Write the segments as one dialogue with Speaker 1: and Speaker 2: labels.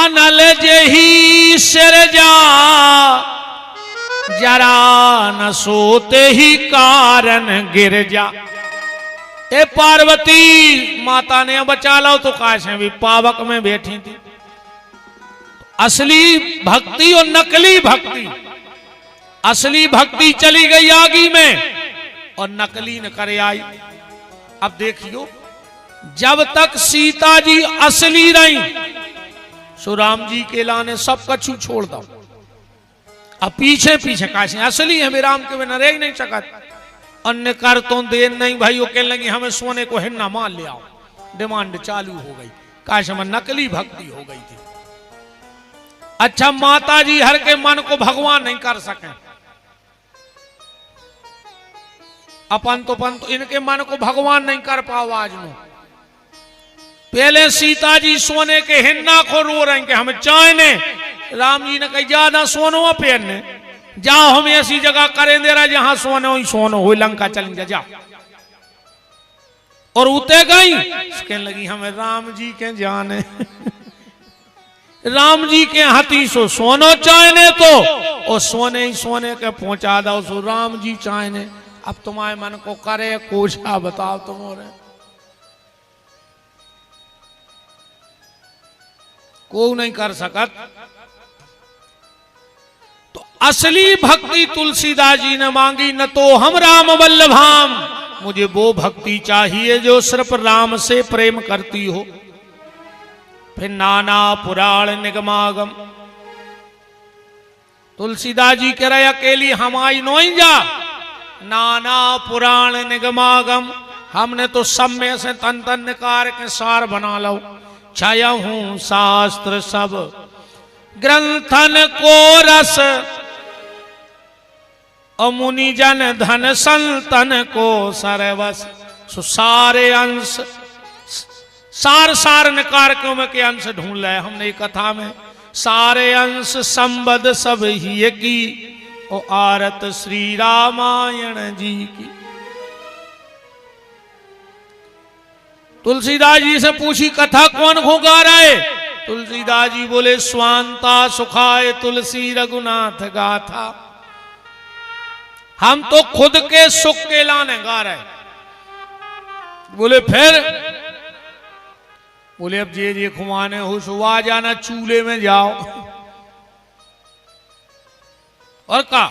Speaker 1: अनल जेही सिर जा जरा न सोते ही कारण गिर जा। ए पार्वती माता ने बचा लो तो काश है भी पावक में बैठी थी। असली भक्ति और नकली भक्ति, असली भक्ति चली गई आगी में और नकली न करे आई। अब देखियो जब तक सीता जी असली रही सो राम जी के लाने सब कछु छोड़ दो। अब पीछे पीछे काशी असली है राम के बिना रह ही नहीं सकत। अन्य कर तो देर नहीं भाई, वो कहने लगी हमें सोने को हिन्ना मान ले आओ, डिमांड चालू हो गई। काश में नकली भक्ति हो गई थी। अच्छा माता जी हर के मन को भगवान नहीं कर सके, अपन तो इनके मन को भगवान नहीं कर पाओ आज नो। पहले सीता जी सोने के हिन्ना को रो रहे कि हमें चाहने, राम जी ने कही ज्यादा सोनो पहनने जाओ, हम ऐसी जगह करें दे रहा जहां सोनो ही सोनो हो, लंका चलेंगे जाओ। और उते गई कहने लगी हमें राम जी के जाने राम जी के हाथी सो सोनो चाहने तो और सोने ही सोने के पहुंचा दो सो राम जी चाहने। अब तुम्हारे मन को करे कोशा बताओ तुम्हारे को नहीं कर सकत। तो असली भक्ति तुलसीदास जी ने मांगी, न तो हम राम वल्लभाम, मुझे वो भक्ति चाहिए जो सिर्फ राम से प्रेम करती हो। फिर नाना पुराण निगमागम, तुलसीदास जी कह रहे अकेली हमारी नोई जा, नाना पुराण निगमागम, हमने तो सब में से तन तन निकार के सार बना लो। छाया हूं शास्त्र सब ग्रंथन को रस, और मुनिजन धन संतन को सरवस। सो सारे अंश सार सार निकार के अंश ढूंढ ले हमने कथा में। सारे अंश संबद सब ही की, ओ आरत श्री रामायण जी की। तुलसीदास जी से पूछी कथा कौन को गा रहे? तुलसीदास जी बोले स्वांता सुखाए तुलसी रघुनाथ गाथा। हम तो खुद के सुख के लाने गा रहे। बोले फिर? बोले अब जे खुमाने हो सुवा जाना, चूल्हे में जाओ। और का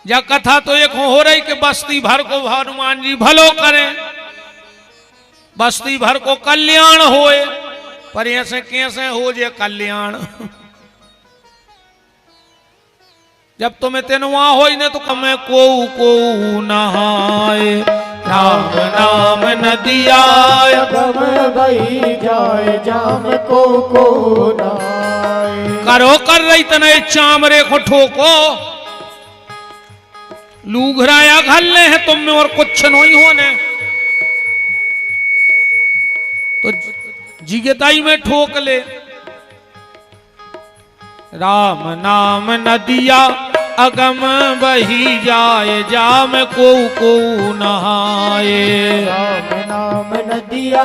Speaker 1: या कथा तो एक हो रही कि बस्ती भर को हनुमान जी भलो करें, बस्ती भर को कल्याण होए, पर ऐसे कैसे हो जे कल्याण? जब तुम्हें तेनुआ हो ही ने तो कमे को नहाए, राम नाम नदिया
Speaker 2: गम बही जाए, जाम को नहाए।
Speaker 1: करो कर रही तने चामरे को ठोको, लूघराया घल्ले है तुम में और कुछ नहीं होने। तो जिगताई में ठोक ले। राम नाम नदिया अगम बही जाए, जाम को नहाए।
Speaker 2: राम नाम नदिया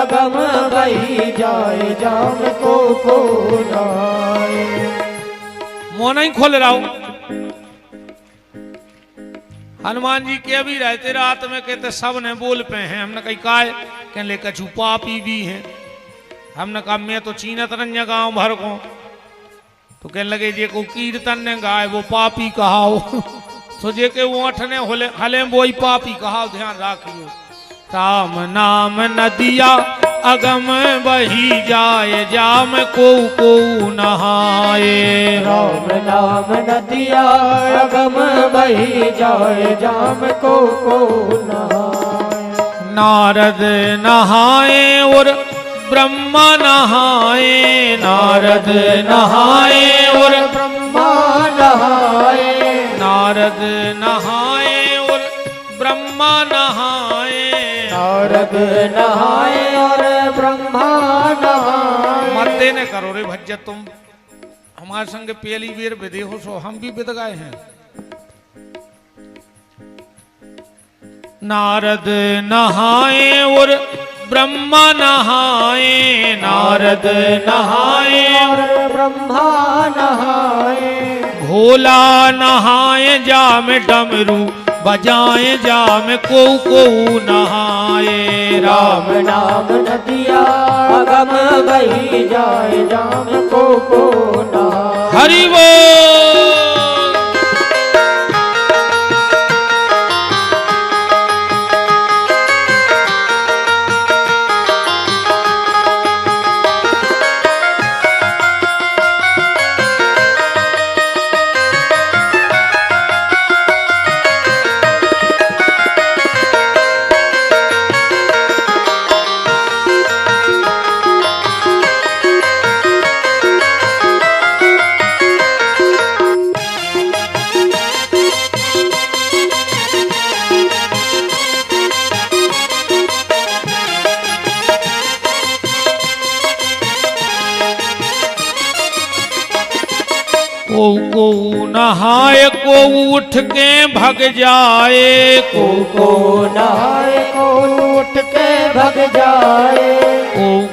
Speaker 2: अगम बही जाए, जाम को नहाए।
Speaker 1: मुंह नहीं खोल रहा हूं। हनुमान जी के भी रहते रात में कहते सब ने बोल पे हैं। हमने कही काय कहने ले कछु पापी भी हैं। हमने कहा मैं तो चीनत रंजा गांव भर को। तो कहने लगे जे को कीर्तन ने गाय वो पापी कहाओ। तो जे के वो अठने हले वो ही पापी कहाओ, ध्यान रखियो। राम नाम नदिया अगम बही जाए, जाम को नहाए।
Speaker 2: राम नाम नदिया अगम बही जाए, जाम को नहाए।
Speaker 1: नारद नहाए और ब्रह्मा नहाए, नारद नहाए और
Speaker 2: ब्रह्मा नहाए।
Speaker 1: नारद नहाए और ब्रह्मा नहाए।
Speaker 2: नारद नहाए और ब्रह्मा नहाए।
Speaker 1: मर्दे ने करो रे भज्जा, तुम हमारे संग पहली बेर विदे हो सो हम भी विद गए हैं। नारद नहाए और ब्रह्मा नहाए नारद नहाए
Speaker 2: और ब्रह्मा नहाए
Speaker 1: भोला नहाए जाम डमरू बजाए जाम को नहाए
Speaker 2: राम नाम नदिया अगम बही जाए जाम को नहाए
Speaker 1: हरि बोल। को नहाए को उठ के भग जाए
Speaker 2: को नहाए को उठ के भग जाए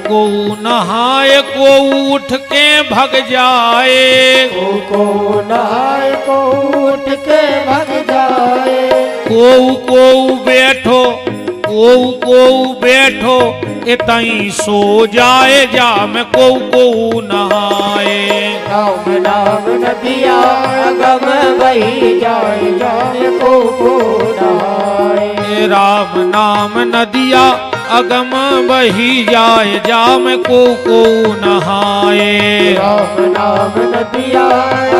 Speaker 1: को नहाए को उठ के भग जाए
Speaker 2: को नहाए को उठ के भग जाए
Speaker 1: को बैठो को बैठो इतई सो जाए जाम को नहाए
Speaker 2: राम नाम नदिया अगम बही जाए जाम को नहाए
Speaker 1: राम नाम नदिया अगम बही जाए जाम को नहाए
Speaker 2: राम नाम नदिया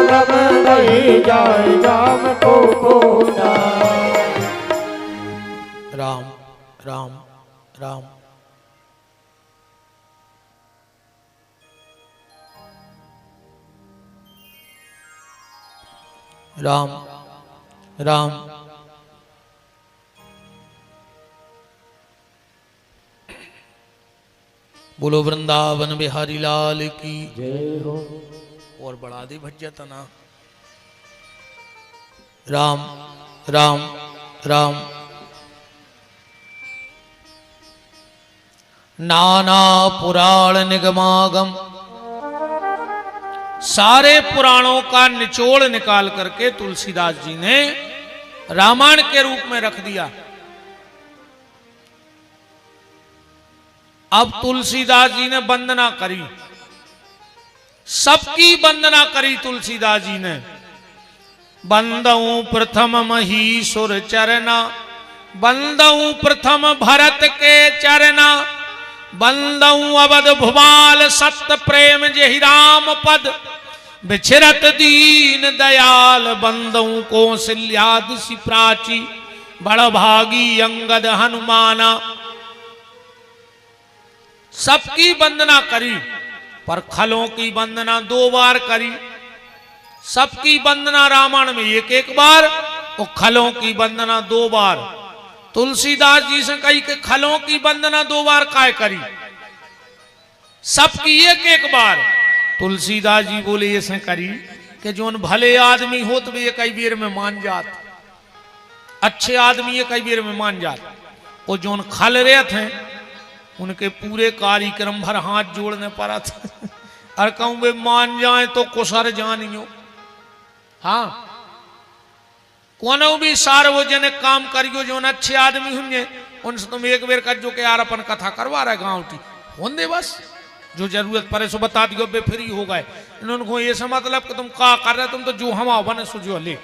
Speaker 2: अगम बही जाए जाम को नहाए
Speaker 1: राम राम राम राम राम बोलो वृंदावन बिहारी लाल की
Speaker 2: जय हो।
Speaker 1: और बढ़ा दी भज्य तना राम राम राम नाना पुराण निगमागम सारे पुराणों का निचोड़ निकाल करके तुलसीदास जी ने रामायण के रूप में रख दिया। अब तुलसीदास जी ने वंदना करी, सबकी वंदना करी तुलसीदास जी ने। बंदऊ प्रथम महीसुर चरना, बंदऊ प्रथम भरत के चरना, बंदऊ अवध भुवाल सत्य प्रेम जेहि राम पद, बिछरत दीन दयाल बंदऊ कौशल्यादि प्राची, बड़ भागी अंगद हनुमाना। सबकी वंदना करी, पर खलों की वंदना 2 बार करी। सबकी वंदना रामायण में एक बार और खलों की वंदना 2 बार। तुलसीदास जी से कही कि खलों की वंदना 2 बार काय करी, सबकी एक बार। तुलसीदास जी बोले ऐसे करी कि जोन भले आदमी हो तो भी कई बेर में मान जात, अच्छे आदमी ये कई बेर में मान जात। और जोन खल रहे थे उनके पूरे कार्यक्रम भर हाथ जोड़ने पड़ा था। और कहूं वे मान जाए तो कुसर जानियो। हाँ, कोनो भी सार्वजनिक काम करियो जो अच्छे आदमी होंगे उनसे तुम एक बेर कर जो के यार अपन कथा करवा रहे गाँव की होंगे, बस जो जरूरत पड़े सो बता दियो, बे फ्री हो गए। इन्होंने को ये मतलब कि तुम का कर रहे, तुम तो जो हम बने सुझो ले।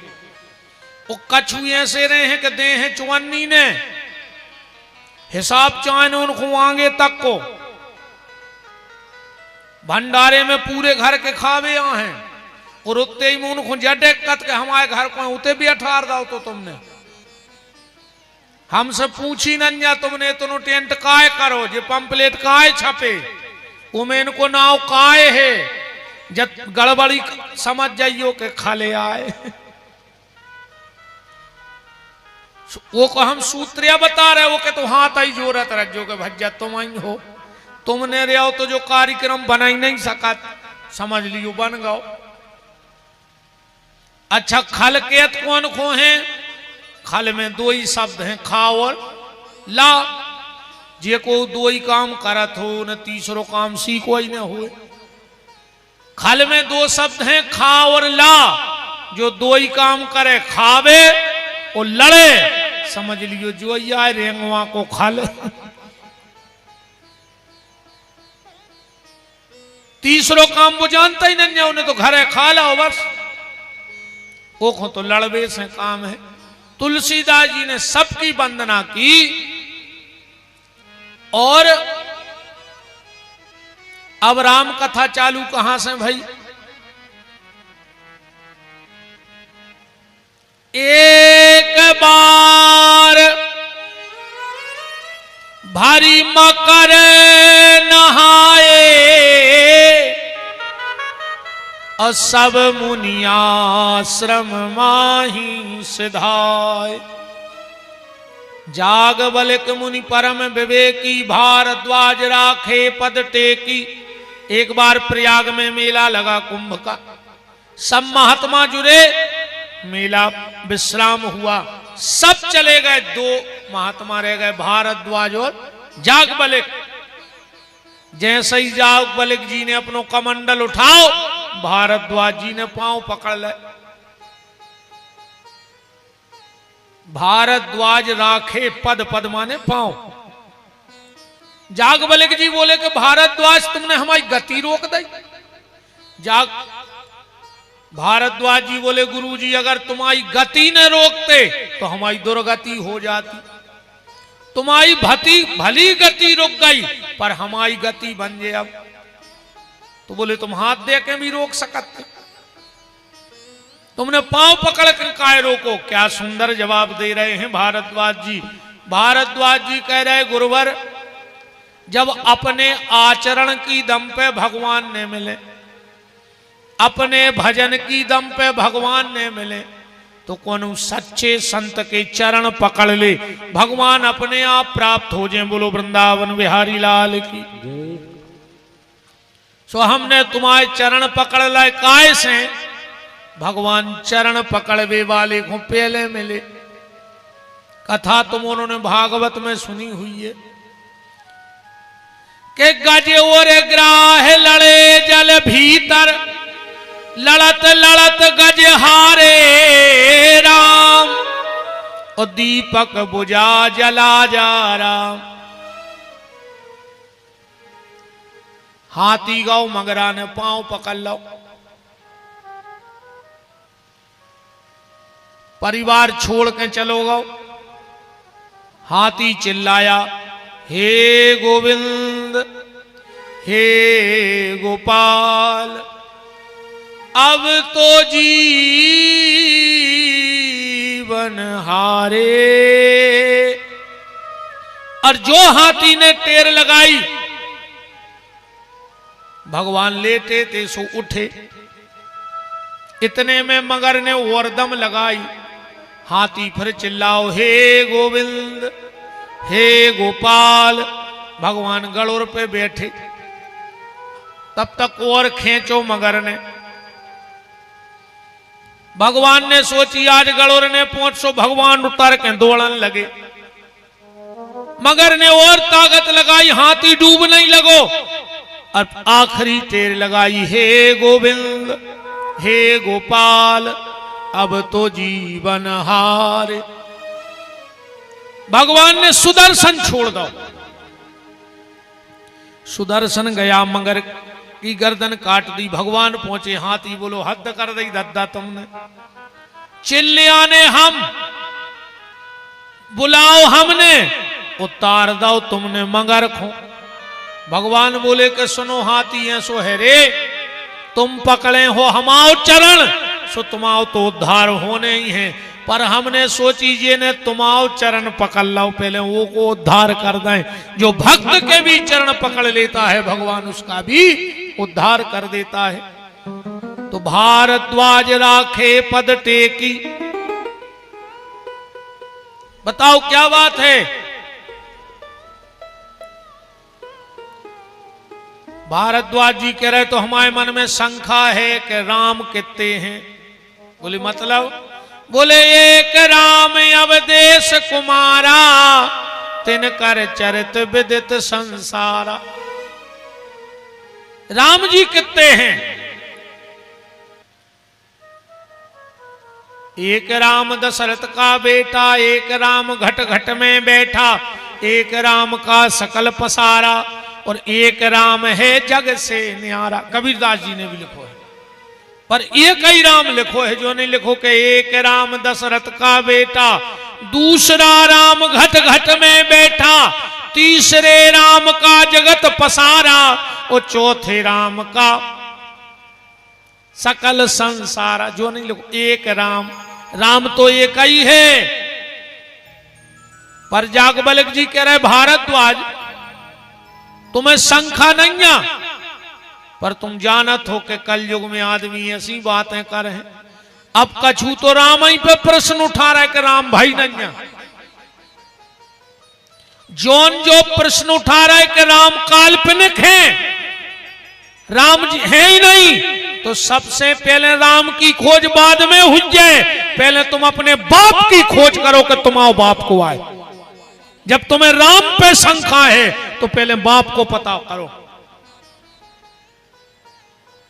Speaker 1: वो कछु ऐसे रहे हैं कि दे हैं चुवन्नी ने हिसाब चाहे उनको आगे तक को भंडारे में पूरे घर के खावे आ हैं और उतने ही में उनको जडे कत के हमारे घर को उते भी 18 दाओ तो तुमने हमसे पूछी न जा, तुमने तुम टेंट काय करो जे पंपलेट काय छपे उमें इनको नाव काय है, जब गड़बड़ी समझ जाइयो के खाले आए। वो को हम सूत्रिया बता रहे हो कि तो हाथ आई जोरत रखो के भज्जा तुम आई हो, तुमने रे हो तो जो कार्यक्रम बना ही नहीं सका, समझ लियो बन गओ। अच्छा, खल केत कौन को है? खल में 2 ही शब्द हैं, खा और ला। जे को दो ही काम करत हो न तीसरो काम सी कोई न हुए। खल में दो शब्द हैं, खा और ला। जो दो ही काम करे, खावे और लड़े, समझ लियो जो आए रेंगवा को खल। तीसरो काम वो जानता ही नहीं, उन्हें तो घरे खा लो बस। वो तो लड़वे से काम है। तुलसीदास जी ने सबकी वंदना की और अब राम कथा चालू कहां से भाई? एक बार भारी मकर नहाए और सब मुनियाश्रम माही सिधाए। जाग बलिक मुनि परम विवेकी, भारद्वाज राखे पद टेकी। एक बार प्रयाग में मेला लगा कुंभ का, सब महात्मा जुड़े, मेला विश्राम हुआ, सब चले गए, दो महात्मा रह गए, भारद्वाज और जागबलिक। जैसे ही जागबलिक जी ने अपनो कमंडल उठाओ, भारद्वाज जी ने पांव पकड़ ले। भारद्वाज राखे पद, पद माने पांव। जागबलिक जी बोले कि भारद्वाज तुमने हमारी गति रोक दी। भारद्वाज जी बोले गुरु जी अगर तुम्हारी गति न रोकते तो हमारी दुर्गति हो जाती। तुम्हारी भली गति रुक गई पर हमारी गति बन जाए अब। तो बोले तुम हाथ दे के भी रोक सकते, तुमने पांव पकड़ कर काहे रोको? क्या सुंदर जवाब दे रहे हैं भारद्वाज जी। भारद्वाज जी कह रहे गुरुवर, जब अपने आचरण की दम पे भगवान ने मिले, अपने भजन की दम पे भगवान ने मिले, तो कौन सच्चे संत के चरण पकड़ ले, भगवान अपने आप प्राप्त हो जाए। बोलो वृंदावन बिहारी लाल की। सो हमने तुम्हारे चरण पकड़ लाए, काय से? भगवान चरण पकड़वे वाले को पहले मिले। कथा तुम उन्होंने भागवत में सुनी हुई है कि गज और ग्राह लड़े जल भीतर, लड़त लड़त गज हारे राम, और दीपक बुझा जला जा राम। हाथी गौ मगरा ने पांव पकड़ लो, परिवार छोड़ के चलो गो। हाथी चिल्लाया, हे गोविंद हे गोपाल, अब तो जीवन हारे। और जो हाथी ने टेर लगाई, भगवान लेटे थे सो उठे। इतने में मगर ने वरदम लगाई। हाथी फिर चिल्लाओ, हे गोविंद हे गोपाल। भगवान गड़ोर पे बैठे, तब तक और खींचो मगर ने। भगवान ने सोची आज गड़ोर ने पहुंच, सो भगवान उतर के दौड़न लगे। मगर ने और ताकत लगाई, हाथी डूब नहीं लगो। अब आखिरी टेर लगाई, हे गोविंद हे गोपाल, अब तो जीवन हारे। भगवान ने सुदर्शन छोड़ दो। सुदर्शन गया, मगर की गर्दन काट दी। भगवान पहुंचे, हाथी बोलो हद कर दी दद्दा तुमने। चिल्लिया ने हम बुलाओ, हमने उतार दो तुमने मगर खो। भगवान बोले कि सुनो हाथी है सो है रे, तुम पकड़े हो हमाओ चरण, सो तुम्हाओ तो उद्धार होने ही है। पर हमने सोची ये ने तुम्हाओ चरण पकड़ लो पहले, वो को उद्धार कर दें। जो भक्त के भी चरण पकड़ लेता है भगवान उसका भी उद्धार कर देता है। तो भारद्वाज राखे पद टेकी। बताओ क्या बात है? भारद्वाज जी कह रहे तो हमारे मन में शंका है कि राम कितने हैं। बोले मतलब? बोले एक राम अवदेश कुमारा, तिन कर चरित विदित संसारा। राम जी कितने हैं? एक राम दशरथ का बेटा, एक राम घट घट में बैठा, एक राम का सकल पसारा, और एक राम है जग से न्यारा। कबीरदास जी ने भी लिखो है, पर एक ही राम लिखो है, जो नहीं लिखो कि एक राम दशरथ का बेटा, दूसरा राम घट घट में बैठा, तीसरे राम का जगत पसारा, और चौथे राम का सकल संसारा। जो नहीं लिखो एक राम, राम तो एक ही है। पर जागबलिक जी कह रहे भारद्वाज तुम्हें शंका नहीं है, पर तुम जानत हो कि कलयुग में आदमी ऐसी बातें कर रहे हैं। अब कछु तो राम ही पे प्रश्न उठा रहा है कि राम भाई नहीं है। जौन जो प्रश्न उठा रहा है कि राम काल्पनिक है, राम जी है ही नहीं, तो सबसे पहले राम की खोज बाद में हो जाए। पहले तुम अपने बाप की खोज करो कि तुम्हारे बाप को आए। जब तुम्हें राम पे शंका है तो पहले बाप को पता करो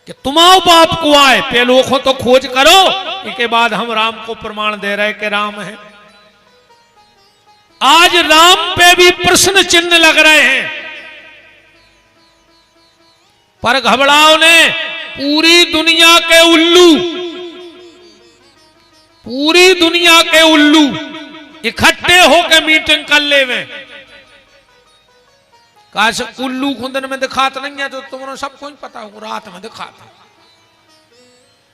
Speaker 1: कि तुम्हारे बाप को आए, पहले वो तो खोज करो। इसके बाद हम राम को प्रमाण दे रहे कि राम है। आज राम पे भी प्रश्न चिन्ह लग रहे हैं, पर घबराओ ने पूरी दुनिया के उल्लू, पूरी दुनिया के उल्लू इकट्ठे होकर मीटिंग कर ले में। काश उल्लू खुंदन में दिखाता नहीं है तो तुमने सबको ही पता हो, रात में दिखाता।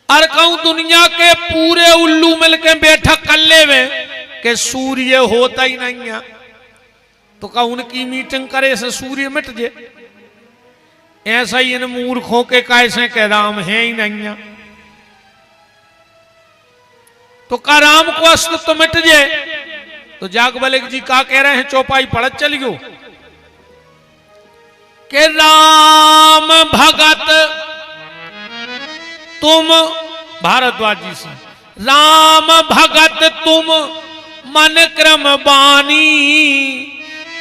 Speaker 1: और कहूं दुनिया के पूरे उल्लू मिलकर बैठक कर ले में कि सूर्य होता ही नहीं है, तो कहूं उनकी मीटिंग करे से सूर्य मिट जाए। ऐसा ही इन मूर्खों के कैसे के राम है ही नहीं है, तो का राम को अस्तित्व मिट जाए। तो जागबलिक जी का कह रहे हैं, चौपाई पढ़त चलियो कि राम भगत तुम, भारद्वाज जी से, राम भगत तुम मन क्रम बानी,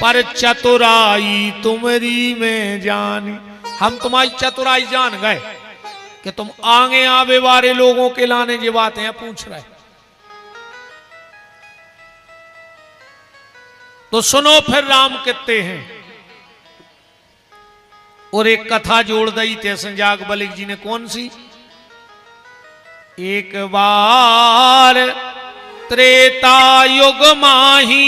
Speaker 1: पर चतुराई तुम्हारी में जानी। हम तुम्हारी चतुराई जान गए कि तुम आगे आवे वाले लोगों के लाने की बातें पूछ रहे। तो सुनो फिर राम कितने हैं। और एक कथा जोड़ दी थे जागबलिक जी ने, कौन सी? एक बार त्रेता युग माही,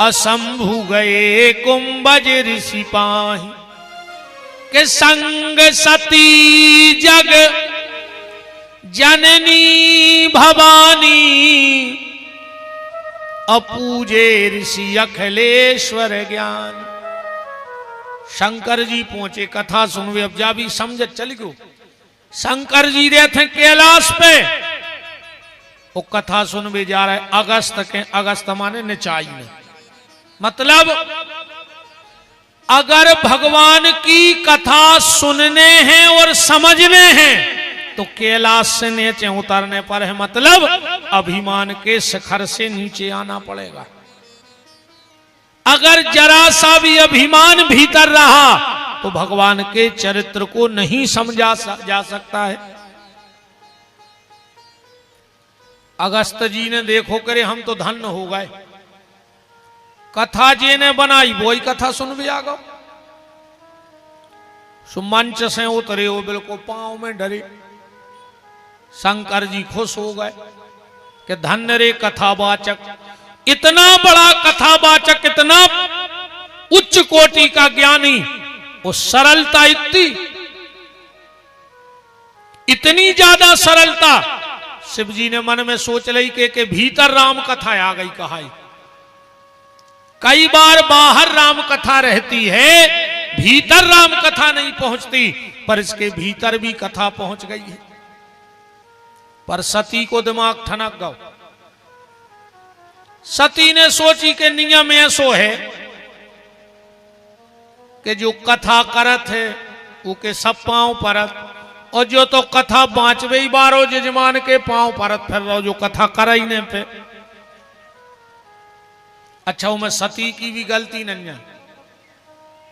Speaker 1: असंभु गए कुंभज ऋषि पाही, के संग सती जग जननी भवानी, अपूजे ऋषि अखिलेश्वर ज्ञान। शंकर जी पहुंचे, कथा सुनवे अब जा भी समझ चल गयो। शंकर जी रहे थे कैलाश पे, वो कथा सुनवे जा रहे अगस्त के, अगस्त माने निचाई में, मतलब अगर भगवान की कथा सुनने हैं और समझने हैं तो कैलाश से नीचे उतरने पर है, मतलब अभिमान के शिखर से नीचे आना पड़ेगा। अगर जरा सा भी अभिमान भीतर रहा तो भगवान के चरित्र को नहीं समझा जा सकता है। अगस्त जी ने देखो करे हम तो धन्य हो गए, कथा जी ने बनाई वही कथा सुन भी आ गो। सुमंच से उतरे हो, बिल्कुल पांव में डरे। शंकर जी खुश हो गए कि धन्य रे कथावाचक, इतना बड़ा कथावाचक, इतना उच्च कोटि का ज्ञानी, वो सरलता इतनी ज्यादा सरलता। शिव जी ने मन में सोच ली कि भीतर राम कथा आ गई कहाई। कई बार बाहर राम कथा रहती है, भीतर राम कथा नहीं पहुंचती, पर इसके भीतर भी कथा पहुंच गई है। पर सती को दिमाग ठनक गया। सती ने सोची कि नियम ऐसो है कि जो कथा करत है वो के सब पांव परत, और जो तो कथा बांचवे ही बारो जजमान के पांव परत फिर रहो, जो कथा कर ही नहीं पे। अच्छा उनमें सती की भी गलती नहीं है।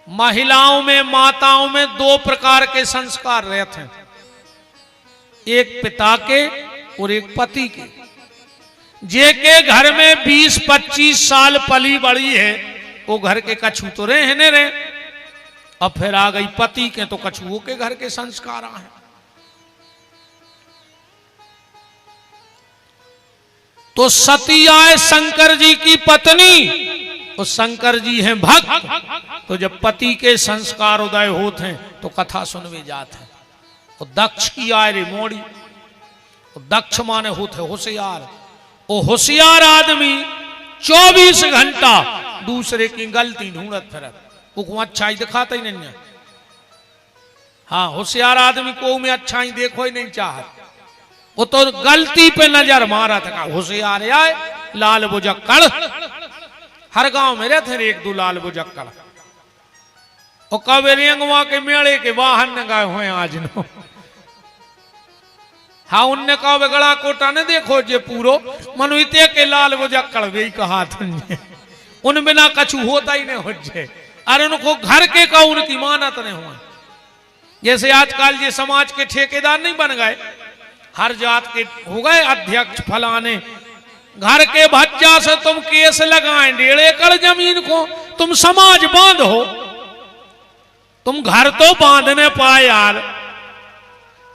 Speaker 1: महिलाओं में, माताओं में दो प्रकार के संस्कार रहते हैं, एक पिता के और एक पति के। जे के घर में 20-25 साल पली बड़ी है वो घर के कछू तो रहने रहे, अब फिर आ गई पति के तो कछुओं के घर के संस्कार हैं। तो सती आए शंकर जी की पत्नी, तो शंकर जी हैं भक्त, तो जब पति के संस्कार उदय होते हैं तो कथा सुनवे जाते हैं। तो दक्ष की आए रे मोड़ी, तो दक्ष माने होते होशियार। वो होशियार आदमी 24 घंटा दूसरे की गलती ढूंढत फिरत, वो अच्छाई दिखाता ही नहीं है। हाँ, होशियार आदमी को में अच्छाई देखो ही नहीं चाहत, वो तो गलती पे नजर मारा था। होशियार आए लाल बुजक्कड़, हर गांव में रहते थे एक दो लाल बुजक्कड़। और कबे रेंगवा के मेले के वाहन न गए हुए आज नो। हाँ, उनने कहा गड़ा कोटा ने देखो जे पूरो मनुते के लाल बुजक्कड़ भी कहा था, उन बिना कछु होता ही नहीं हो जाए। अरे उनको घर के का उनकी मानत नहीं हुआ। जैसे आजकल ये समाज के ठेकेदार नहीं बन गए, हर जात के हो गए अध्यक्ष फलाने, घर के भज्जा से तुम केस लगाएं 1.5 एकड़ जमीन को, तुम समाज बांध हो, तुम घर तो बांधने पाए यार।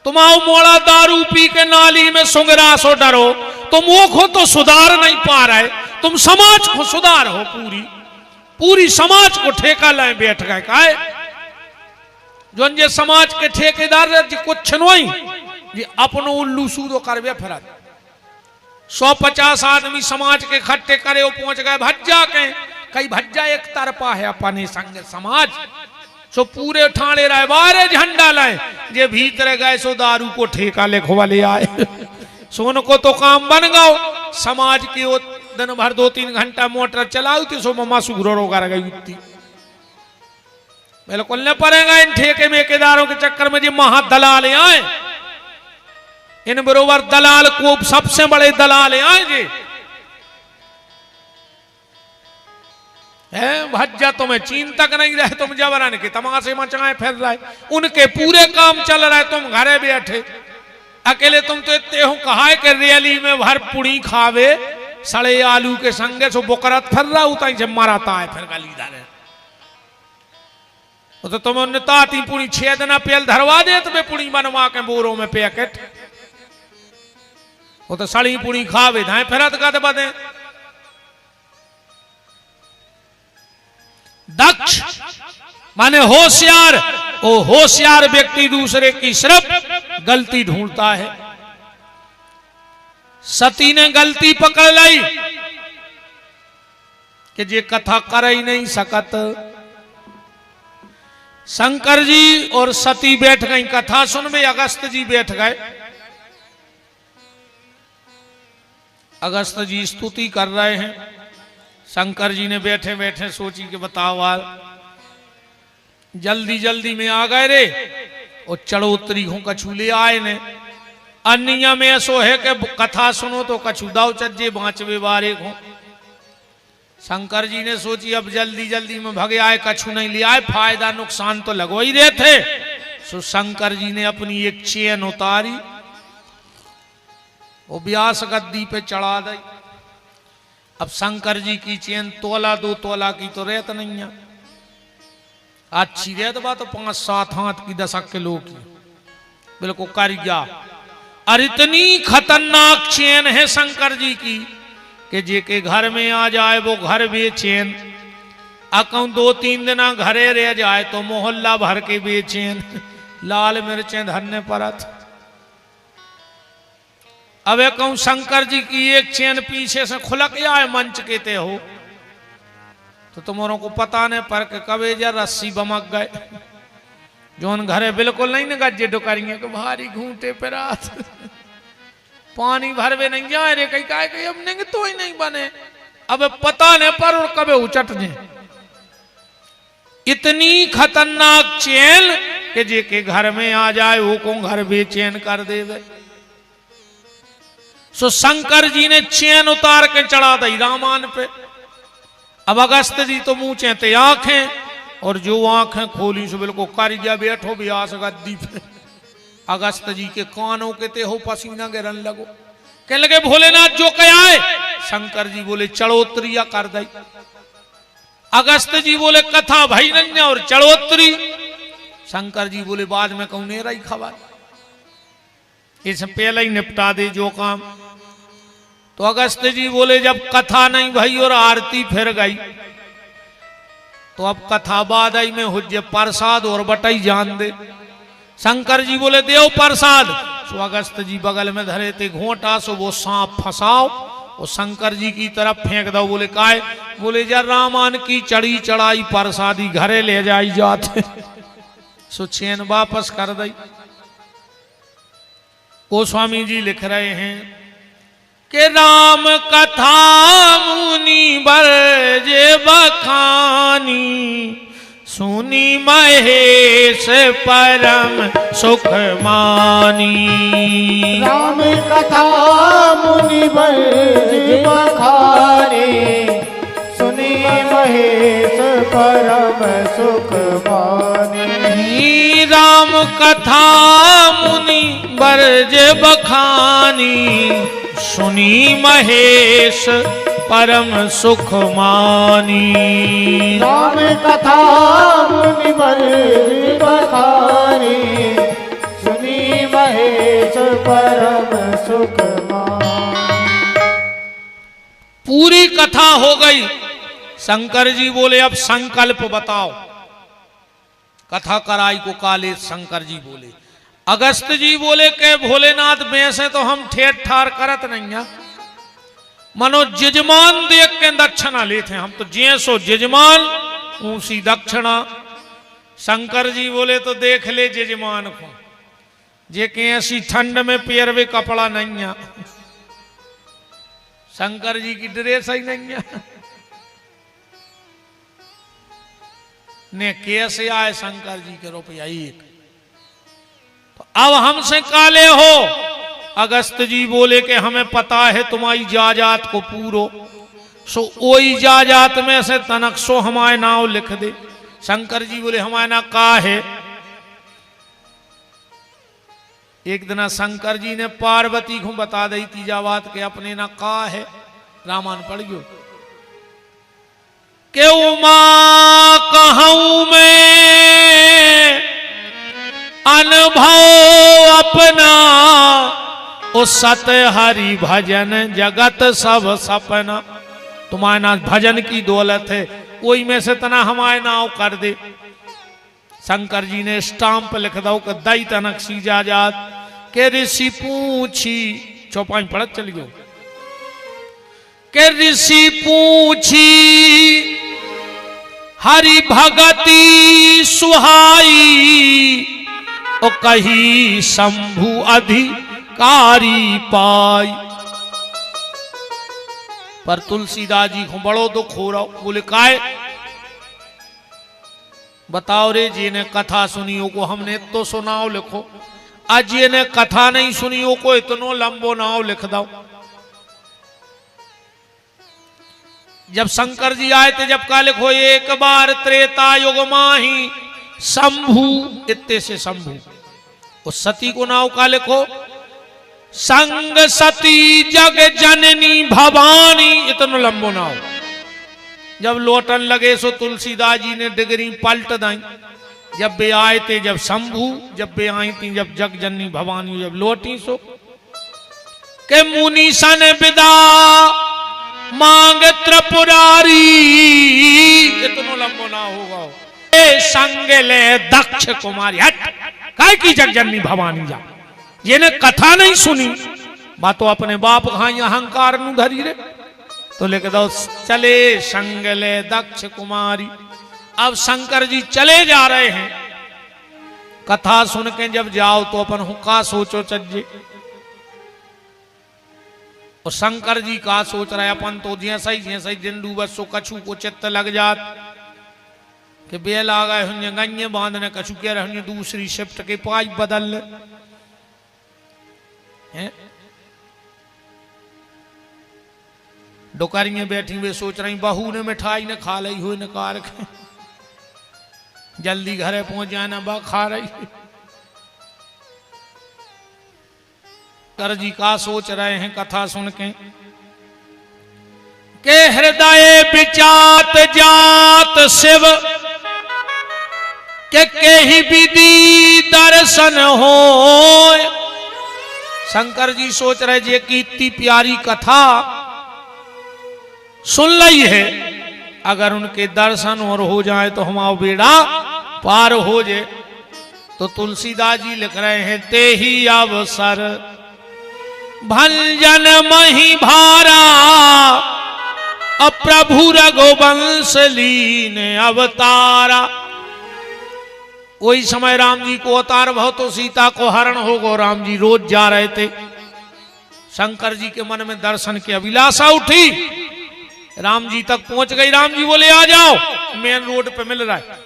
Speaker 1: तुम आओ मोड़ा दारू पी के नाली में सुंगरा सो डरो, तुम वो को तो सुधार नहीं पा रहे, तुम समाज को सुधार हो। पूरी समाज को ठेका लाए बैठ गए काहे। जो ये समाज के ठेकेदार कुछ नहीं, ये अपनो उल्लू सूदो करवे फिर 150 आदमी समाज के इकट्ठे करे, वो पहुंच गए भज्जा के। कई भज्जा एक तरफा है अपने संग समाज, सो पूरे ठाणे रहे बारे झंडा लाए, जे भीतर गए सो दारू को ठेका लिखवा ले आए। सोन को तो काम बन गओ, समाज की वो दिन भर 2-3 घंटा मोटर चलाऊ थी, सो ममा सुगरो कर गई उठती। बिल्कुल न पड़ेगा इन ठेके मेकेदारों के चक्कर में, जो महादलाल आए, इन बरोबर दलाल को सबसे बड़े दलाल आए जे है भज्जा। तुम्हें चीन तक नहीं रहे, तुम जबरन के तमाशे मचाए फिर रहे, उनके पूरे काम चल रहे, तुम घरे बैठे अकेले। तुम तो इतने हो कहा है कि रैली में भर पुड़ी खावे सड़े आलू के संगे, सो बुकरत फिर रहा उताई से मराता है फिर गली धरे। तो तुम ताती पुड़ी 6 दिन पेल धरवा दे, तुम्हें पुड़ी बनवा के बोरों में पैकेट, वो तो सड़ी पुड़ी खावे धाए फिरत गद बदे। दक्ष माने होशियार, वो होशियार व्यक्ति दूसरे की सिर्फ गलती ढूंढता है। सती ने गलती पकड़ ली कि जे कथा कर ही नहीं सकत। शंकर जी और सती बैठ गई कथा सुन में, अगस्त जी बैठ गए। अगस्त जी स्तुति कर रहे हैं, शंकर जी ने बैठे बैठे सोची कि बताओ यार जल्दी जल्दी में आ गए रे, और चढ़ोतरी हूं कछू ले आए ने। अन्य में ऐसो है कि कथा सुनो तो कछू दाव चज्जे बाँचवे बारे हो। शंकर जी ने सोची अब जल्दी जल्दी में भगे आए, कछू नहीं ले आए, फायदा नुकसान तो लगो ही रहे थे। सो शंकर जी ने अपनी एक चेन उतारी, वो व्यास गद्दी पे चढ़ा दी। अब शंकर जी की चेन 1-2 तोला की तो रेत नहीं है, अच्छी रेत बा तो 5-7 हाथ की 10 किलो की, बिल्कुल कर गया। और इतनी खतरनाक चेन है शंकर जी की कि जे के घर में आ जाए वो घर बेचैन, अकौ 2-3 दिन घरे रह जाए तो मोहल्ला भर के बेचैन, लाल मिर्चें धरने परत। अब कहूं शंकर जी की एक चेन पीछे से खुलक जाए मंच के ते हो तो तुम्हारों को पता नहीं पर के कबे जर रस्सी बमक गए। जोन घरे बिल्कुल नहीं न गज्जे डुकरिए के भारी घूंटे पे रात पानी भरवे नहीं जाए रे, कहीं काय कहीं अब नहीं तो ही नहीं बने। अब पता नहीं पर और कबे उचट जाए। इतनी खतरनाक चेन कि जे के घर में आ जाए वो को घर बेचैन कर देवे। सो शंकर जी ने चैन उतार के चढ़ा दी रामान पे। अब अगस्त जी तो मुंह चेते आंखें, और जो आंखें खोली सो बिल्कुल कर गया बैठो व्यास गद्दी पे। अगस्त जी के कानों के ते हो पसीना गिरन लगो। कह लगे भोलेनाथ जो कह आए। शंकर जी बोले चढ़ोत्तरिया कर दई। अगस्त जी बोले कथा भाई नन्या और चढ़ोत्तरी। शंकर जी बोले बाद में कहूं मेरा ही खबर, इसे पहले ही निपटा दे जो काम। तो अगस्त जी बोले जब कथा नहीं भाई और आरती फिर गई, तो अब कथा बाद आई में हुज्जे प्रसाद और बटाई जान दे। शंकर जी बोले देव प्रसाद। सो अगस्त जी बगल में धरे थे घोंटा, सो वो सांप फंसाओ और शंकर जी की तरफ फेंक दो। बोले काय? बोले जब रामान की चढ़ी चढ़ाई प्रसादी घरे ले जाई जाते। सो चैन वापस कर दई। गोस्वामी जी लिख रहे हैं कि राम कथा मुनि बरजे बखानी, सुनी महेश परम सुख मानी।
Speaker 2: राम कथा मुनि बरजे बखानी, सुनी महेश परम सुख मानी।
Speaker 1: राम कथा मुनि बरज बखानी, सुनी महेश परम सुख मानी।
Speaker 2: राम कथा मुनि बरज बखानी, सुनी महेश परम सुख मानी।
Speaker 1: पूरी कथा हो गई। शंकर जी बोले अब संकल्प बताओ। कथा कराई को काले शंकर जी बोले। अगस्त जी बोले के भोलेनाथ वैसे तो हम ठेठ ठार करत नहीं है, मनो जजमान देख के दक्षिणा लेते हैं हम तो, जैसो जजमान ऊंसी दक्षिणा। शंकर जी बोले तो देख ले जजमान को, जे के ऐसी ठंड में पैर में कपड़ा नहीं है। शंकर जी की ड्रेस ही नहीं है ने कैसे आए शंकर जी के रुपया एक। तो अब हमसे काले हो। अगस्त जी बोले कि हमें पता है तुम्हारी जाजात को पूरो, सो ओई जाजात में से तनक सो हमारे नाव लिख दे। शंकर जी बोले हमारे ना का है। एक दिन शंकर जी ने पार्वती को बता दी थी जावात के अपने ना का है। रामायण पढ़ गयो के उमा कहूं मैं अनुभव अपना, ओ सत हरि भजन जगत सब सपना। तुम्हारे ना भजन की दौलत है, कोई में से तना हमारे नाव कर दे। शंकर जी ने स्टाम्प लिख दो कि दई तनक सी जाजात के ऋषि पूछी। चौपाई पढ़त चल गयो के ऋषि पूछी हरि भगति सुहाई, ओ कही शंभु अधिकारी पाई। पर तुलसीदास जी को बड़ो दुख हो रहा। बोले काय? बताओ रे जी ने कथा सुनियो को हमने तो सुनाओ लिखो, आज ये ने कथा नहीं सुनियो को इतनो लंबो नाव लिख दो। जब शंकर जी आए थे जब का लिखो एक बार त्रेता युग माही शंभु, इत्ते से शंभु। उस सती को नाव का लिखो संग सती जग जननी भवानी, इतनो लंबो नाव। जब लोटन लगे सो तुलसीदास जी ने डिगरी पलट दाई। जब वे आए थे जब शंभु, जब वे आई थी जब जग जननी भवानी, जब लोटी सो के मुनि सन विदा मांग त्रिपुरारी, इतनो लंबो ना होगा। ए संग ले दक्ष कुमारी, हट काय की जग जननी भवानी जा। ये ने कथा नहीं सुनी, बातो अपने बाप खाई अहंकार नु धरी रे। तो लेके दो चले संग ले दक्ष कुमारी। अब शंकर जी चले जा रहे हैं। कथा सुन के जब जाओ तो अपन हुक्का सोचो चज्जे। और शंकर जी का सोच रहे अपन तो जैसा ही दिन डूबत सो कछु को चित्त लग जात कि बेल आ गए हुए गन्ने बांधने, कछु कह रहे दूसरी शिफ्ट के पाइप बदल हैं। डुकरियां बैठी वे सोच रही बहू ने मिठाई न खा ली हो, न कार जल्दी घरे पहुंच जाना, बा खा रही। कर जी का सोच रहे हैं कथा सुन के हृदय विचात जात शिव के ही विधि दर्शन हो। शंकर जी सोच रहे जे की इतनी प्यारी कथा सुन ली है, अगर उनके दर्शन और हो जाए तो हमारा बेड़ा पार हो जाए। तो तुलसीदास जी लिख रहे हैं ते ही अवसर भंजन मही भारा, प्रभु रघुवंश लीन अवतारा। वही समय राम जी को अवतार भव तो सीता को हरण हो गो। राम जी रोज जा रहे थे, शंकर जी के मन में दर्शन की अभिलाषा उठी। राम जी तक पहुंच गई। राम जी बोले आ जाओ, मेन रोड पे मिल रहा है,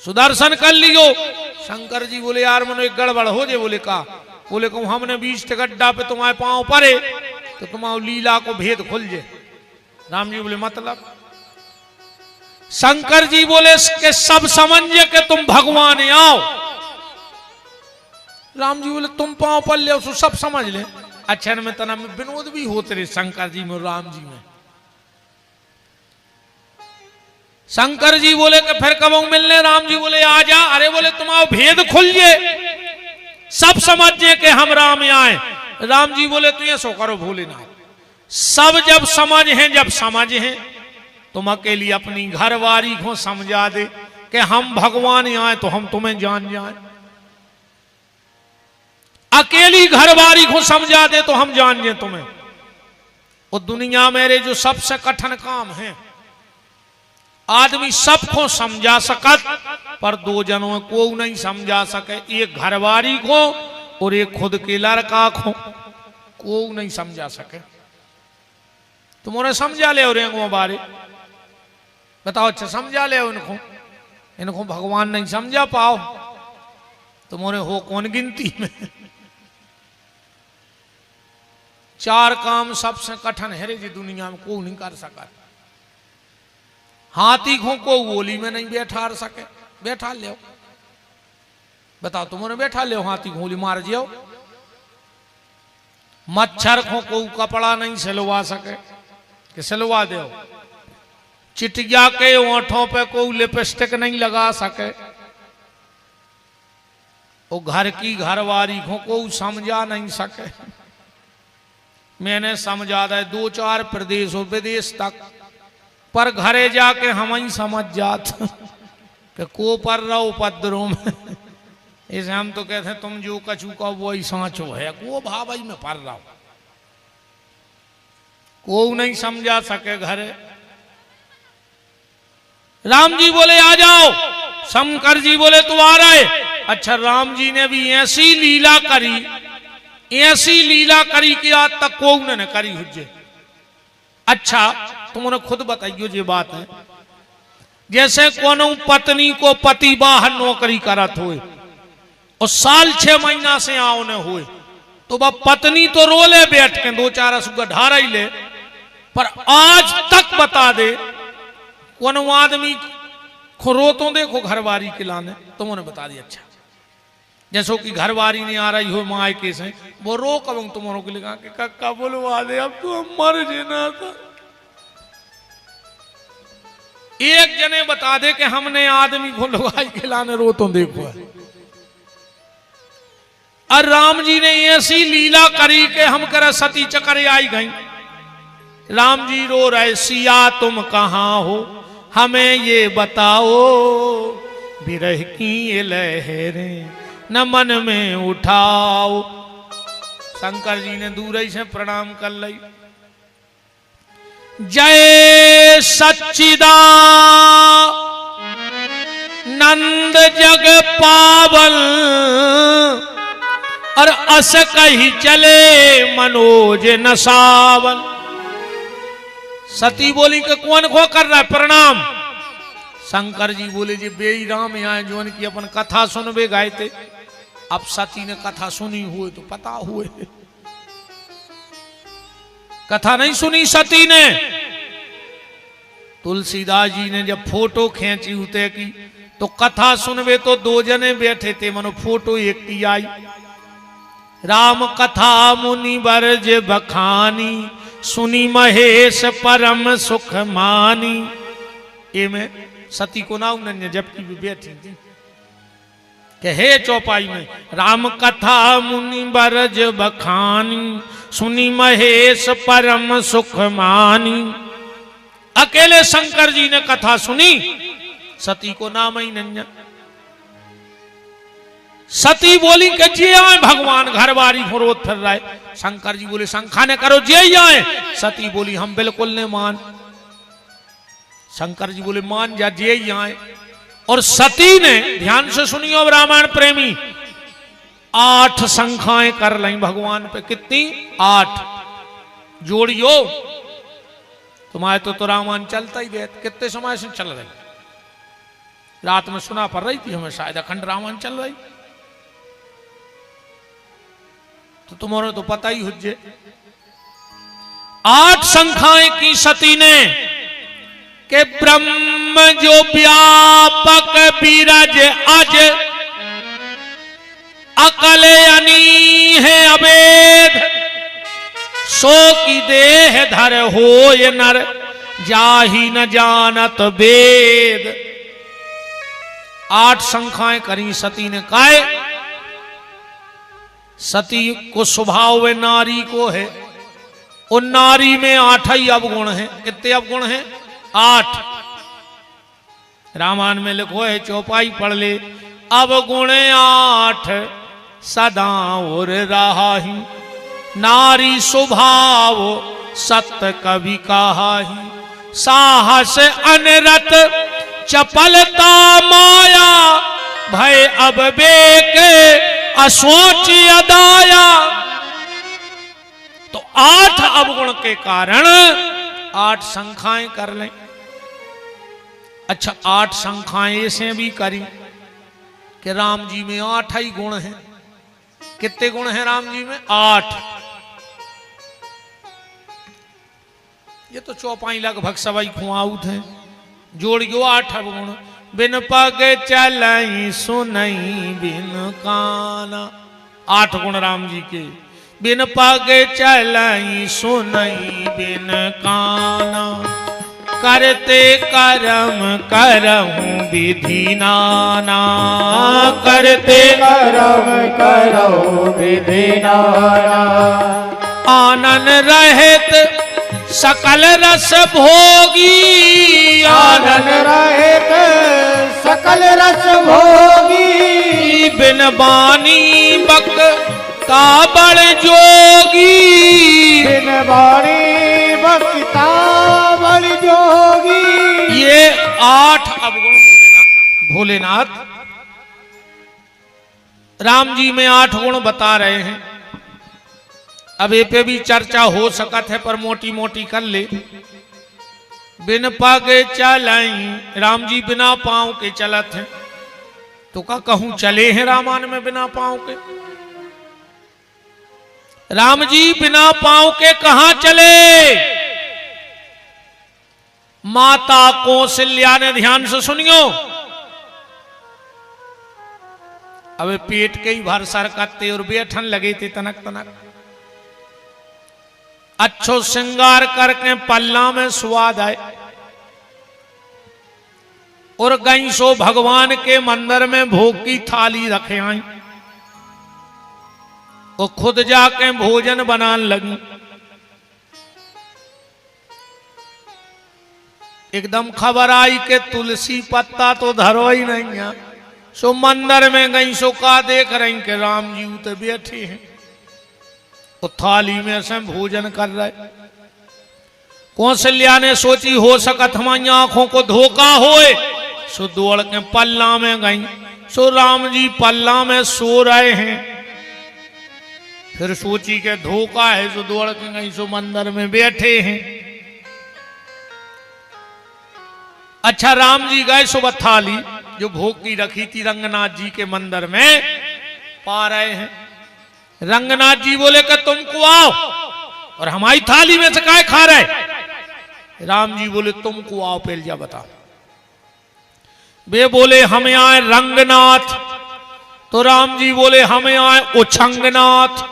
Speaker 1: सुदर्शन कर लियो। शंकर जी बोले यार मनो एक गड़बड़ हो जाए। बोले का? बोले कहूं हमने 20 गड्ढा पे तुम्हारे पांव पड़े तो तुम्हारी लीला को भेद खुल जाए। राम जी बोले मतलब? शंकर जी बोले के सब समझे के तुम भगवान आओ। राम जी बोले तुम पांव पर ले उसको सब समझ ले। अच्छा में तना में विनोद भी होते रहे शंकर जी में राम जी में। शंकर जी बोले कि फिर कब मिलने? राम जी बोले आ जा। अरे बोले तुम्हारा भेद खुल जे, सब समझे के हम राम आए। राम जी बोले तू ये सो करो भोलेनाथ, सब जब समझ हैं, जब समझ हैं तुम अकेली अपनी घरवारी को समझा दे कि हम भगवान आए तो हम तुम्हें जान जाए। अकेली घरवारी को समझा दे तो हम जान जाए तुम्हें। और दुनिया मेरे जो सबसे कठिन काम है, आदमी सबको समझा सकत पर दो जनों को नहीं समझा सके। एक घरवारी को और एक खुद के लड़का को नहीं समझा सके। तुमने समझा ले और बारे बताओ। अच्छा समझा ले इनको भगवान नहीं समझा पाओ। तुम्हारे हो कौन गिनती में? 4 काम सबसे कठिन है रे जी दुनिया में, को नहीं कर सका। हाथी को गोली में नहीं बैठा सके, बैठा ले बताओ। तुमने बैठा ले हाथी गोली मार जियो। मच्छर को कपड़ा नहीं सिलवा सके कि सिलवा दो। चिटिया के ओंठों पे कोई लिपस्टिक नहीं लगा सके। वो घर की घरवारी को समझा नहीं सके। मैंने समझा दे 2-4 प्रदेश और विदेश तक, पर घरे जाके हम ही समझ जात कि को पर रहो उपद्रव में। इसे हम तो कहते हैं तुम जो कछु का वो ही सांचो है, को भाई में पर रहो। को नहीं समझा सके घरे। राम जी बोले आ जाओ। शंकर जी बोले तू आ रहे। अच्छा राम जी ने भी ऐसी लीला करी, ऐसी लीला करी कि आज तक को ने करी हुज्जे। अच्छा तुमने खुद बताइयो ये बात है, जैसे कोनो पत्नी को पति बाहर नौकरी करत हुए और साल 6 महीना से आओ न हुए तो वह पत्नी तो रोले बैठ के 2-4 असुगा ढारा ही ले, पर आज तक बता दे कोनो आदमी रो तो देखो घरवारी के लाने। तुमने बता दिया। अच्छा जैसो कि घरवारी नहीं आ रही हो मायके से, वो रो कब तुम्हारों के लिखा के कक्का बोलवा दे अब तो मर जेना था। एक जने बता दे कि हमने आदमी को लुगाई खिलाने रो तो देखो। और राम जी ने ऐसी लीला करी कि हम कर सती चक्कर आई गई। राम जी रो रहे सिया तुम कहां हो हमें ये बताओ, विरह की ये लहरें न मन में उठाओ। शंकर जी ने दूर ही से प्रणाम कर ली। जय सच्चिदा नंद जग पावन, और अस कही चले मनोज नसावन। सती बोली कि कौन खो कर रहा है प्रणाम? शंकर जी बोले जी बेई राम यहाँ जो की अपन कथा सुनबे गाए थे। अब सती ने कथा सुनी हुए तो पता हुए कथा नहीं सुनी सती ने। तुलसीदास जी ने जब फोटो खींची उते की तो कथा सुनवे तो दो जने बैठे थे, मनो फोटो एक की आई। राम कथा मुनि बरज बखानी, सुनी महेश परम सुख मानी। ये में सती को ना उन्होंने जबकि भी बैठी थी कि हे चौपाई में राम कथा मुनि बरज बखानी, सुनी महेश परम सुख मानी। अकेले शंकर जी ने कथा सुनी, सती को नाम ही नहीं। सती बोली कि जे आए भगवान, घर बारी फरोत फिर रहे। शंकर जी बोले शंखा ने करो जे ही आए। सती बोली हम बिल्कुल नहीं मान। शंकर जी बोले मान जा, जे ही आए। और सती ने, ध्यान से सुनियो रामायण प्रेमी, 8 शंखाएं कर ली भगवान पे। कितनी? 8 जोड़ियो। तुम्हारे तो रामायण चलता ही बैठ, कितने समय से चल रही। रात में सुना पड़ रही थी हमें, शायद अखंड रामायण चल रही, तो तुम्हारे तो पता ही हुज्जे। 8 शंखाएं की सती ने के ब्रह्म जो व्यापक बीरज अज, अकले अनी है अवेद, सो की देह धर होय नर, जाहि न जानत वेद। 8 शंखाएं करी सती ने। काहे? सती को स्वभाव वे नारी को है, और नारी में 8 ही अवगुण हैं। कितने अवगुण हैं? 8। रामायण में लिखो है, चौपाई पढ़ ले। अवगुण 8 सदा और राही, नारी स्वभाव सत्य कवि कहाही। साहस अनरत चपलता माया, भय अब बेक असोच अदाया। तो 8 अवगुण के कारण 8 शंखाएं कर लें। अच्छा, 8 शंखाएं ऐसे भी करी कि राम जी में 8 ही गुण हैं। कितने गुण हैं राम जी में? 8। ये तो चौपाई लगभग सवाई खुआउत है। जोड़ियो 8 अवगुण। बिन पग चलई सुनई बिन काना, 8 गुण राम जी के। बिन पग चलई सुनई बिन काना, करते कर्म करहूं विधि नाना। करते
Speaker 2: कर्म करो विधि नाना,
Speaker 1: आनन रहित सकल रस भोगी।
Speaker 2: आनन रहित सकल रस भोगी,
Speaker 1: बिन बानी बक का बड़ जोगी।
Speaker 2: बिन बाणी बक्ता बड़ जोगी।
Speaker 1: ये 8 अवगुण भोलेनाथ राम जी में 8 गुण बता रहे हैं। अब ये पे भी चर्चा हो सकत है, पर मोटी मोटी कर ले। बिन पग चलई, राम जी बिना पांव के चलत हैं। तो का कहूं चले हैं रामायण में बिना पांव के? राम जी बिना पांव के कहां चले? माता कौशल्या ने, ध्यान से सुनियो, अब पेट के ही भर सरकते और बैठन लगे थे तनक तनक। अच्छो श्रृंगार करके पल्ला में स्वाद आए, और गई सो भगवान के मंदिर में भोग की थाली रखे आई, और खुद जाके भोजन बनाने लगी। एकदम खबर आई कि तुलसी पत्ता तो धरो ही नहीं है। सो मंदिर में गई, सो का देख रही कि राम जी उते बैठे हैं, तो थाली में से भोजन कर रहे। कौशल्या ने सोची हो सकत हमारी आंखों को धोखा होए, सो दौड़ के पल्ला में गई। सो राम जी पल्ला में सो रहे हैं। फिर सोची के धोखा है, सो दौड़ के गई, सो मंदिर में बैठे हैं। अच्छा, राम जी गए, सो थाली जो भोग की रखी थी रंगनाथ जी के मंदिर में पा रहे हैं। रंगनाथ जी बोले कि तुमको आओ। और हमारी थाली में से काय खा रहे? राम जी बोले तुमको आओ पहले जा बता। वे बोले हमें आए रंगनाथ, तो राम जी बोले हमें आए उछंगनाथ।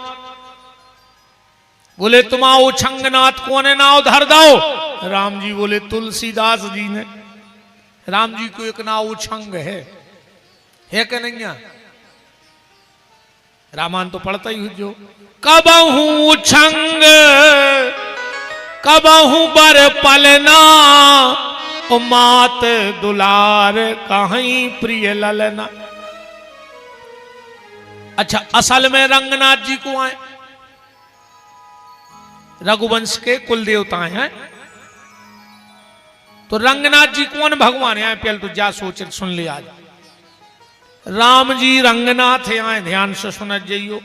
Speaker 1: बोले तुम आओ उछंगनाथ कौन है नाव धर दो? राम जी बोले तुलसीदास जी ने। राम जी को एक नाव उछंग है कि नहीं है? रामायण तो पढ़ता ही जो। कबहू उछंग कबहू बर पलना, ओ मात दुलार कहीं प्रिय ललना। अच्छा, असल में रंगनाथ जी को आए, रघुवंश के कुल देवता हैं। तो रंगनाथ जी कौन भगवान है? पहले तो जा सोच सुन लिया। आज राम जी रंगनाथ आए, ध्यान से सुन जाइयो।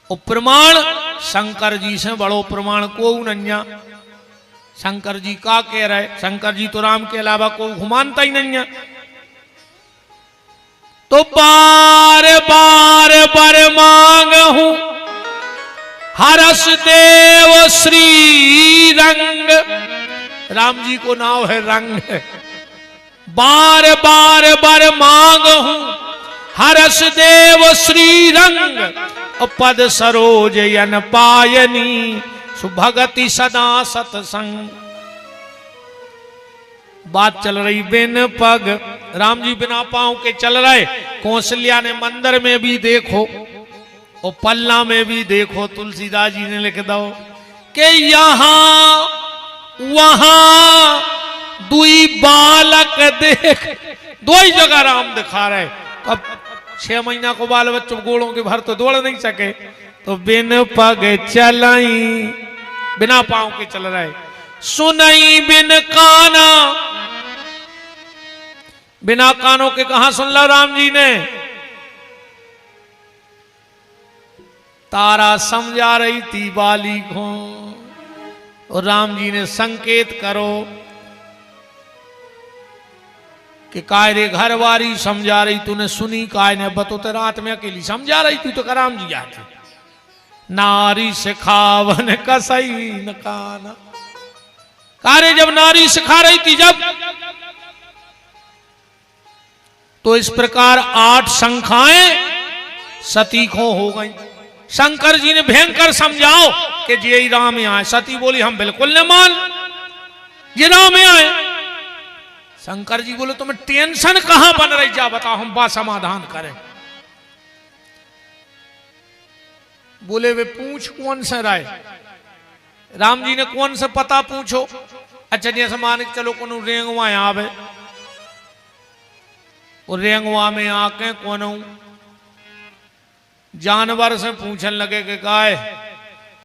Speaker 1: और प्रमाण शंकर जी से बड़ो प्रमाण को नन्या। शंकर जी का कह रहे? शंकर जी तो राम के अलावा को मानता ही नहीं है। तो बार बार बर मांग हूं हरस देव श्री रंग। राम जी को नाम है रंग। बार बार बर मांग हूं हरस देव श्री रंग, पद सरोज यन पायनी सुभगति सदा सतसंग। बात चल रही बिन पग, राम जी बिना पांव के चल रहे। कौशल्या ने मंदिर में भी देखो और पलना में भी देखो, तुलसीदास जी ने लिख दो कि यहां वहां दुई बालक देख। दो ही जगह राम दिखा रहे। अब 6 महीना को बाल बच्चों गोड़ों के भर तो दौड़ नहीं सके, तो बिन पग चलाई, बिना पांव के चल रहे। सुनई बिन काना, बिना कानों के कहा सुन लो राम जी ने? तारा समझा रही थी बाली को, और राम जी ने संकेत करो कि काय रे घर वारी समझा रही, तूने सुनी काय ने? बतो ते रात में अकेली समझा रही थी, तो राम जी आते। नारी सिखावन कसई न काना। कारे जब नारी सिखा रही थी जब, तो इस प्रकार 8 शंखाएं सतीखों हो गई। शंकर जी ने भयंकर समझाओ कि ये राम आए। सती बोली हम बिल्कुल न मान, ये राम आए। शंकर जी बोले तुम्हें टेंशन कहां बन रही? जा बताओ, हम बात समाधान करें। बोले वे पूछ कौन सा राय? राम जी ने कौन सा पता पूछो? अच्छा जैसे मान के चलो कौन रेंगवा आवे, और रेंगवा में आके कौन जानवर से पूछने लगे कि गाय